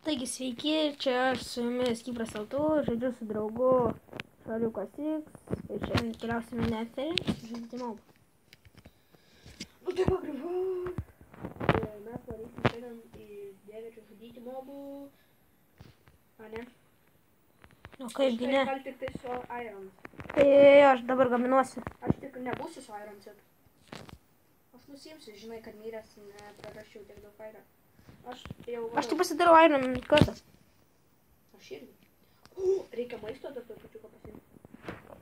Taigi sveiki, čia aš su jumis Kipras Auto, žaidžiu su draugu Šaliukas X ir šiandien keliausime neterį žaidimą. Nu tai pagrįžau. Mes varysim šiandien į dėvėčių žudyti mobų. A ne? O kaipgi ne? Gal tik tai su Irons. Tai aš dabar gaminuosi. Aš tik nebūsiu su Ironsit. Aš nusimsiu, žinai, kad myręs neprarasčiau tiek daug airą. Aš jau... Aš tik pasidarau Iron kartą. Aš irgi. Reikia maisto dar trupučiuką pasiimti.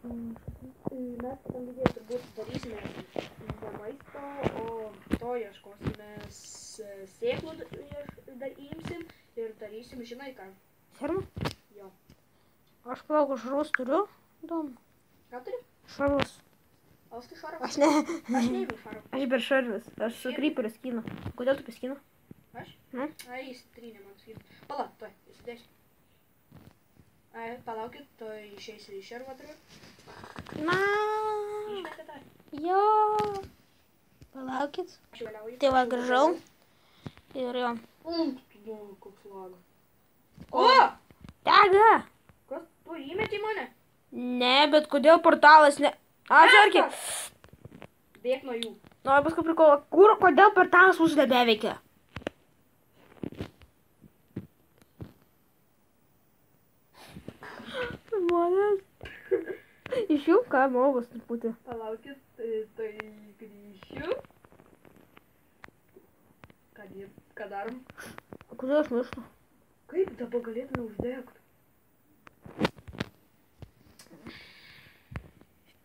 Mes tam video turbūt darysime ne maisto, o to ieškosime sėklų dar įimsim ir darysim, žinai ką. Fermą? Jo. Aš palauk, šarvus turiu. Įdomu. Ką turi? Šarvus. O aš tai šarvą. Aš ne. Aš neįmiu šarvą. Aš be šarvus. Aš su Creeperiu skinu. Kodėl tu paskinu? Aš? Nu? Ai, jis trynė man skinu. Palauk, tuoj, įsidėsiu. Ai, palaukit, tuoj išeisiu į šarvą turiu. Na. Išmetė tą. Jo. Palaukit. Aš vėliauju. Tai va, grįžau. Ir jo. Tu, koks lagas. O! O! Tega! Kas, tu įmetė mane? Ne, bet kodėl portalas ne... Atsargiai. Bėk nuo jų. Nu, paskui prikolo. Kodėl portalas mūsų nebeveikia? Žmonės. Išjung ką mobus truputį. Palaukit, tai grįšiu. Ką darom? Kodėl aš mirštu? Kaip dabar galėtume uždegti?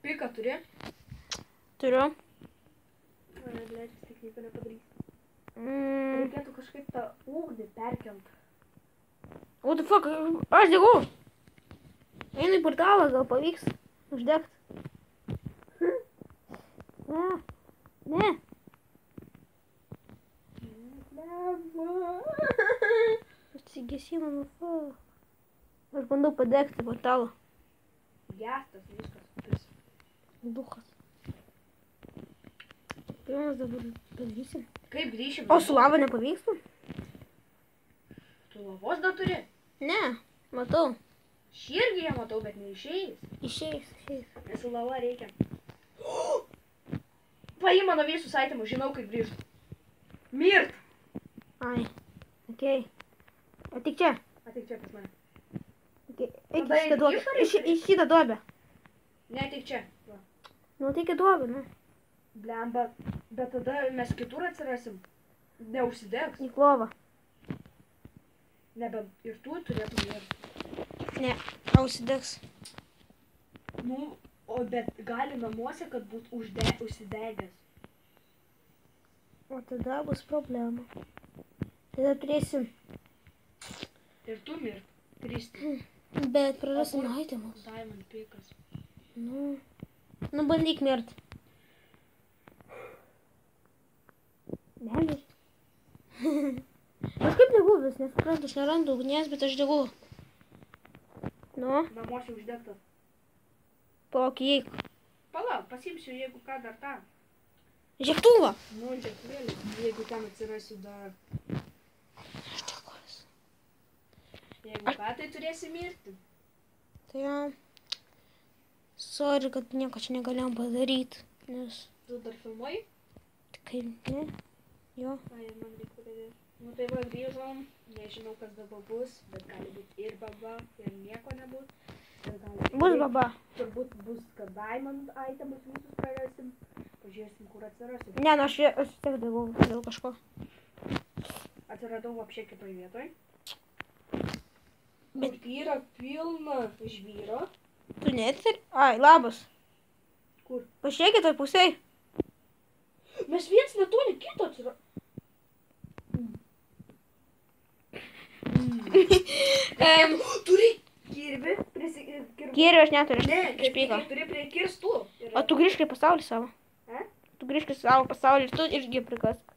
Piką turi? Turiu. Mane leidžiasi, tik nieko nepadarys. Reikėtų kažkaip tą ugnį perkelt. What the fuck? Aš degau. Einu į portalą, gal pavyks uždegt. Ne. Ne. Atsigesino, nu fuck. Aš bandau padegti portalą. Gestas viskas. Duchas. Kaip mes dabar padarysim? Kaip grįšim? O su lava nepavyksta? Tu lavos dar turi? Ne, matau. Šį irgi ją matau, bet neišeis. Išeis. Nes su lava reikia. Paim mano visus itemus, žinau kaip grįžt. Mirt! Ai, okei. Atik čia. Ateik čia pas mane. Eik Tada į šitą duobę. išorėj? Į šitą duobę. Ne, ateik čia. Va. Nu, ateik į duobę, nu. Blemba, bet tada mes kitur atsirasim. Neužsidegs. Į klovą. Nebent ir tu turėtum mirt. Ne, užsidegs. Nu, o bet gali namuose, kad būt užsidegęs. O tada bus problema. Tada turėsim. Ir tu mirt. Kristi. Bet prarasim itemus. Diamond pikas. Nu. Nu, bandyk mirt. Nemirt. Aš kaip degau vis, nesuprantu, aš nerandu ugnies, bet aš degau. Nu, Namuose uždegtas. palauk, įeik. Palauk, pasimsiu, jeigu ką dar tą. Žiūrėktuvą. Nu, žiūrėk, jeigu ten atsirasiu dar. Aš degau. Jeigu ką, tai turėsi mirti. Tai jo. Sorry, kad nieko čia negalėjom padaryti. Nes, Tu dar filmuoji? tai ne. Jo. Ai, man reikia padėti. Nu tai va, grįžom. Nežinau, kas dabar bus, bet gali būti ir baba, ir nieko nebus. Ir gali Bus baba. Turbūt bus, kad diamond itemus visus prarasim. Pažiūrėsim, kur atsirasim. Ne, nu aš tiek degau dėl kažko. Atsiradau apšė kitoj vietoj. Bet- Kur yra pilna žvyro. Tu netiri? Ai, labas. Kur? Pažiūrėkit toj pusėj. Mes viens netoli kito atsiradom. Turi kirvi, Gėriu aš neturiu. Ne, Aš pyko. turi prie kirstų. O tu grįžk į pasaulį savo. E? Tu grįžk į savo pasaulį ir tu irgi prikask.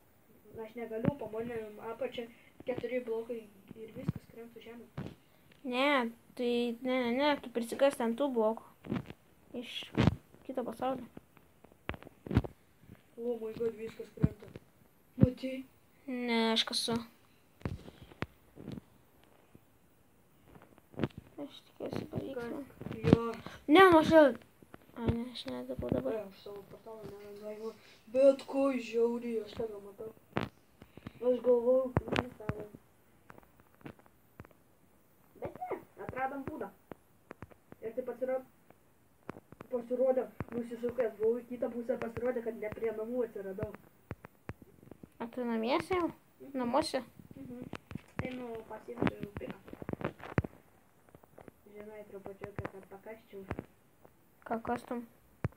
Aš negaliu, pamonėm apačia 4 blokai ir viskas krenta žemė. Ne, tai ne, tu prisikas ant tų blokų. Iš kito pasaulio. O my god, viskas krenta. Matai? Ne, aš kasu. Aš tikiuosi pavyks. Jo. Ne, nu aš jau... Ai, ne, aš nedabau dabar. Aš savo portalą nerandu. Bet ko žiauriai, aš tave matau. Aš galvojau, kurį tavo. Bet ne, atradom būdą. Ir tai pasirodė, nusisukęs, buvau į kitą pusę, pasirodė, kad ne prie namų atsiradau. A tu namiesi jau? Namuose? Tai nu pasiimsiu piką. Žinai, trupučiuką, kad pakasčiau. Ką kastum?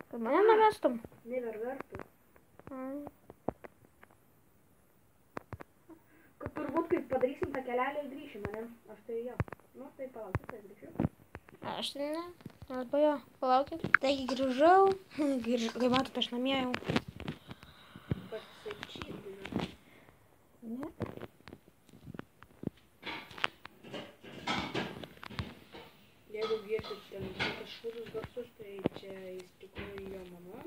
Kad mane namestum? Neververtų. Ai. Kad turbūt, kai padarysim tą kelelį ir grįšim, ne? Aš tai jo. Nu, tai palauk, tai grįšiu. Aš tai ne. Arba jo, palaukit. Taigi grįžau. Kaip matot, aš namie jau. Pasakyti. Ne. Jeigu girsit ten kažkokius garsus, tai čia iš tikrųjų jo mama.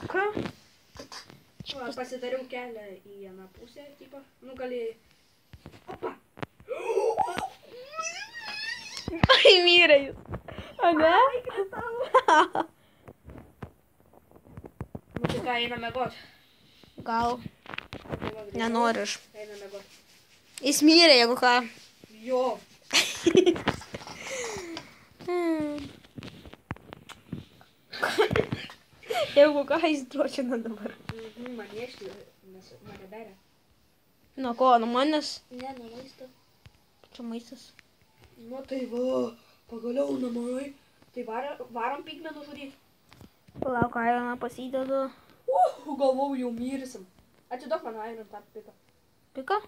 Ką? Va, pasidariau kelią į vieną pusę, tipo. Nu, gali... Opa! Ai, myrė jūs. O ne? Nu, tai ką, einam miegot. Gal. Nenoriu aš. Einam miegot. Jis myrė, jeigu ką. Jo. Jeigu ką, jis dročina dabar. Man ieškiu, nes mane darė. Nuo ko? Nuo manęs? Ne, nuo maisto. Čia maistas. Nu, tai va, pagaliau namai. Tai varom pigmenų žudyti. Palauk, Ironą pasidedu. Galvau, jau mirsim. Atiduok mano Iron tą piką. Pika?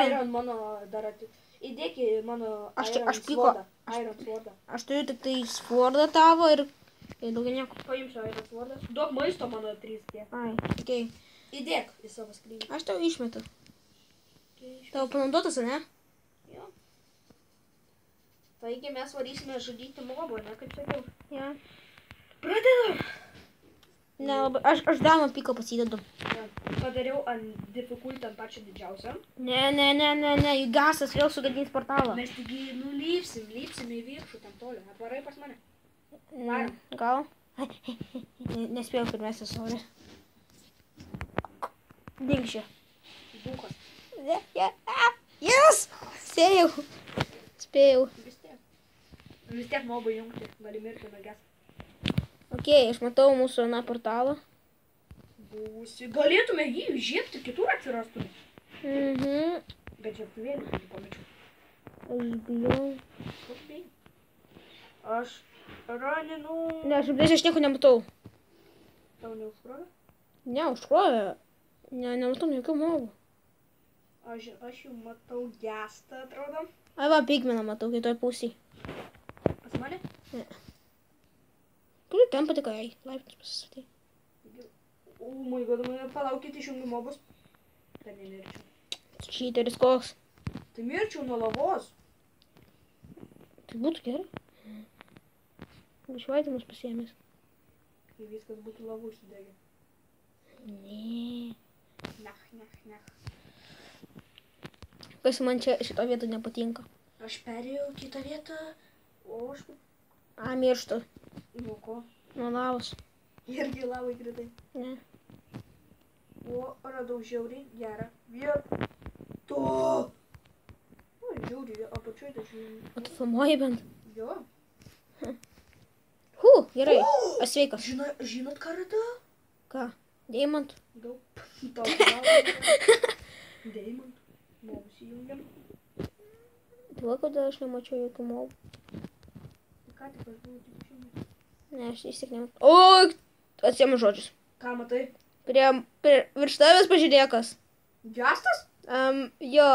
Iron mano dar įdėk į mano Iron Aš piko. swordą. Iron swordą. Aš turiu tik tai swordą tavo ir daugiau nieko. Paimsiu Iron swordą. Duok maisto mano 3 tiek. Ai, okei. Įdėk į savo skrynį. Aš tau išmetu. Tavo panaudotas, ne? Jo. Taigi mes varysime žudyti mobą, ne, kaip sakiau. Ja. Pradedam. Nelabai. Aš dar nuo piko pasidedu. Ja. Padariau ant difficulty ant pačio didžiausio. Ne. Gasas vėl sugadins portalą. Mes taigi nulypsim į viršų ten toliau. Atvarai pas mane. Varom. Gal? Nespėjau pirmiausia, sorry. Dink čia. Dukas. Yes! Spėjau. Vis tiek mobą jungti. Gali mirti nuo ges. Okei, aš matau mūsų aną portalą. Būsi. Galėtume jį žiepti, kitur atsirastume. Bet žieptuvėlį, tai pamečiau. Aš bijau. Koks bijai? Aš raninu. Ne, aš nieko nematau. Tau neužkrovė? Ne, užkrovė. Nematau jokių mobų. Aš jau matau gestą, atrodo. Ai va, pigmeną matau kitoj pusėj. Pas mane? Ne. Kur ten patiko, jai? Laiptis pasistatė. O, my god, mane palaukit, išjungiu mobus. Kad nemirčiau. Čyteris koks. Tai mirčiau nuo lavos. Tai būtų gerai. Išvaitimus pasiėmės. Kai viskas būtų lavų užsidegę. Ne. Nech. Kas man čia šito vietą nepatinka. Aš perėjau kitą vietą, o aš... A, mirštu. Nuo ko? Nuo lavos. Irgi lavai kritai. Ne. O, radau žiauriai gerą vietą. O, žiauriai, apačioj tai žiauriai. O tu filmuoji bent? Jo. Gerai. Aš sveikas. Žinot ką radau? Ką? Deimantų? Daug. Tau gal. Deimantų. Mobus įjungiam. Tai va, kodėl aš nemačiau jokių mobų. Ką tik aš buvau tik šiandien? Ne, aš vis tiek nematau. O, atsiemu žodžius. Ką matai? Virš tavęs pažiūrėk kas. Gestas? Jo.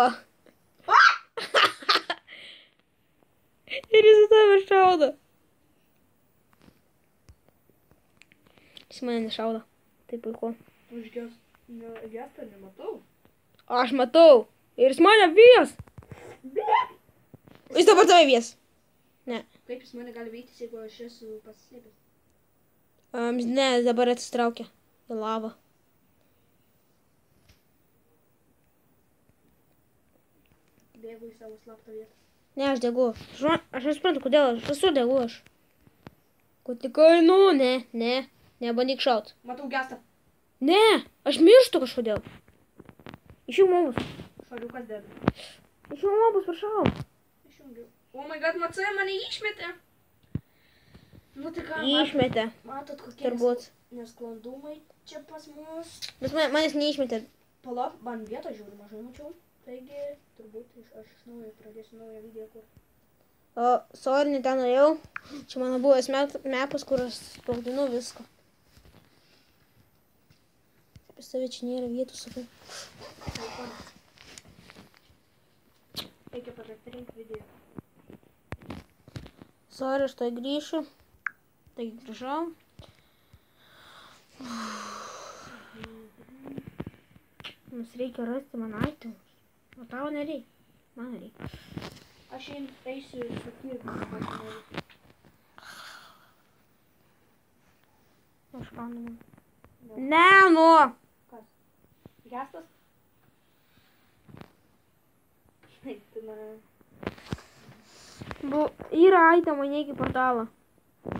Ir jis į tave šaudo. Jis mane nešaudo. Tai puiku. Aš gestą nematau. Aš matau. Ir jis mane vyjas. Jis dabar tave vyjas. Ne. Kaip jis mane gali vytis, jeigu aš esu pasislėpęs? Ne, dabar atsitraukia į lavą. Bėgu į savo slaptą vietą. Ne, aš degu. Aš nesuprantu, kodėl aš esu degu aš. Ko tik einu, ne, nebandyk šaut. Matau gestą. Ne, aš mirštu kažkodėl. Išjung mobus. Šariukas deda. Išjung mobus, prašau. Išjungiu. Oh my god, matai, mane išmetė. Nu tai ką, Išmetė. matot kokie Turbūt. nesklandumai čia pas mus. Bet manęs neišmetė. Palauk, man vietą žiūri mažai mačiau. Taigi, turbūt aš iš naujo pradėsiu naują video kur. O, sorry, ne ten norėjau. Čia mano buvęs mepas, kur aš spaudinu viską. Apie save čia nėra vietų, sakau. Reikia pasirinkti video. Sorry, aš tai grįšiu. Taigi grįžau. Mums reikia rasti man itemus. O tavo nereikia. Man reikia. Aš eisiu su kirviu pasinaudoju. Aš gaunu. Ne, nu. Kas? Gestas? Tai mane... Yra itemai, neik į portalą.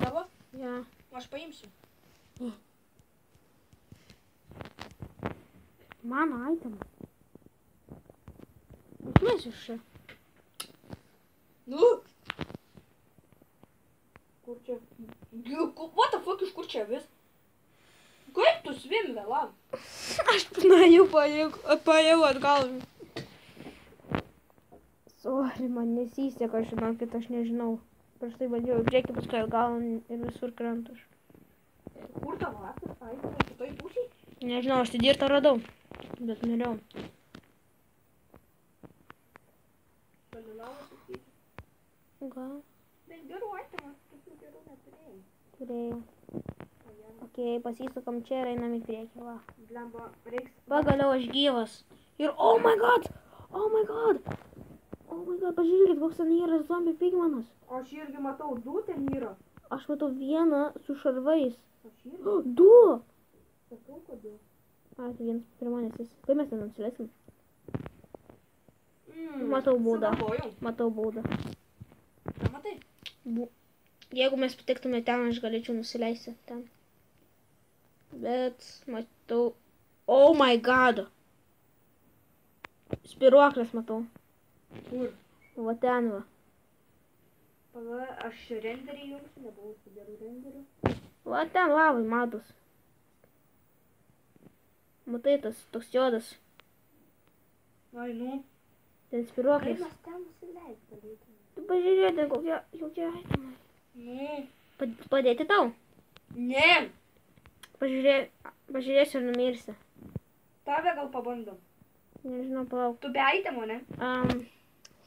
Tavo? Ja. Aš paimsiu. Mano itemas. Išmėsiu iš čia. Nu! Kur čia? What the fuck, iš kur čia vis? Kaip tu svim vėlam? Aš nuėjau pajau atgal. Sorry, man nesiseka, žinokit, aš nežinau. Prieš tai bandžiau į priekį, paskui atgal ir visur krentu. Kur tavo aktas? Ai, tavo kitoj pusėj? Nežinau, aš tai dirtą radau. Bet norėjau. Šalinavo sakyti. Gal? Bet gerų atimą, tokių gerų neturėjai. Turėjau. Okei, pasisukam čia ir einam į priekį, va. Blemba, reiks... Pagaliau aš gyvas. Ir oh my god! Oh my god! Oh my god, pažiūrėkit, koks ten yra zombie pigmanas. Aš irgi matau, du ten yra. Aš matau vieną su šarvais. Aš irgi. Du! Sakau, kodėl. Ai, tai vienas pirmanis jis. Kaip mes ten nusileisim? Matau baudą. Sugalvojau. Matau baudą. Ką matai? Jeigu mes patektume ten, aš galėčiau nusileisti ten. Bet matau... Oh my god! Spiruoklės matau. Kur? Va ten va. Pala, aš renderį jungsiu, nebuvau su geru renderiu. Va ten lavai matos. Matai tas toks juodas. Ai, nu. Ten Kaip spiruoklės. mes ten nusileist galėtume? Tu pažiūrėk, ten kokie itemai. Nu. Padėti tau? Ne. Pažiūrėsiu ir numirsi. Tave gal pabandom. Nežinau, palauk. Tu be itemo, ne?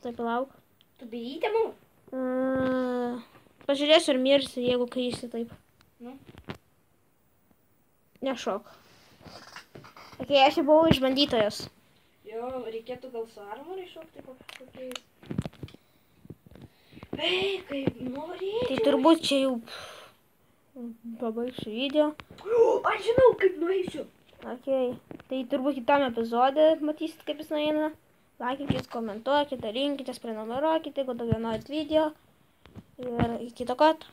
Tai palauk. Tu be itemo? Pažiūrėsiu ir mirsi, jeigu kaisi taip. Nu. Nešok. Ok, aš jau buvau išbandytojas. Jo, reikėtų gal su armorai šokti kokiais. Ei, kaip norėčiau. Tai turbūt čia jau pabaigsiu video. Aš žinau, kaip nueisiu. Ok, tai turbūt kitam epizode matysit, kaip jis nueina. Laikykit, komentuokite, rinkitės, prenumeruokite, jeigu daugiau norit video. Ir iki kito karto.